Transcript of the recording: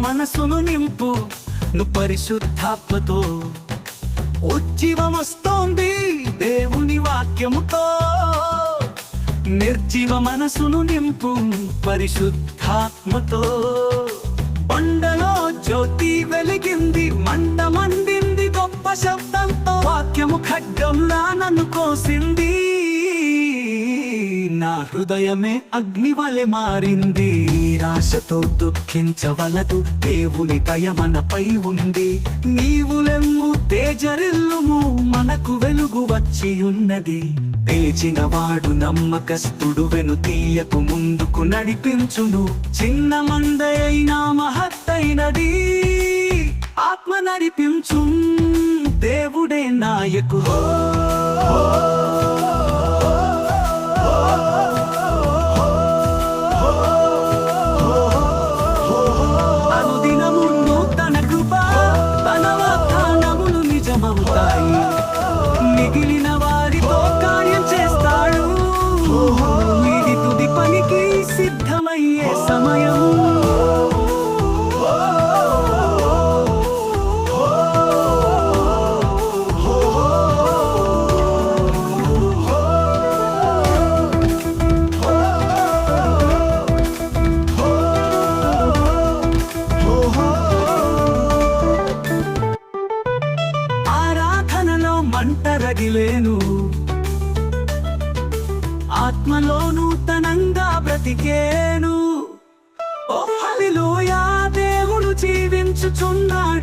మనసును నింపు నువ్వు పరిశుద్ధాత్మతో. ఉజ్జీవమొస్తోంది దేవుని వాక్యముతో. నిర్జీవ మనసును నింపు పరిశుద్ధాత్మతో. బండలో జ్యోతి వెలిగింది, మంట మండింది గొప్ప శబ్దంతో. వాక్యము ఖడ్గంలా నన్ను కోసింది, నా హృదయమే అగ్ని వలె మారింది. నిరాశతో దుఃఖించవలదు, దేవుని దయ మనపై ఉంది. నీవు లెమ్ము తేజరిల్లుము, మనకు వెలుగు వచ్చి ఉన్నది. పేచిన వాడు నమ్మకస్తుడు, వెను తీయకు ముందుకు నడిపించును. చిన్న మందైనా మహత్తైనది, ఆత్మ నడిపించు దేవుడే నాయకుడు. మిగిలిన వారితో కార్యం చేస్తాడు, ఇది తుది పనికి సిద్ధమయ్యే సమయం. మంటరగిలేను, ఆత్మలో నూతనంగా బ్రతికేను. ఓ హల్లెలూయా, దేవుడు జీవించుచున్నాడు.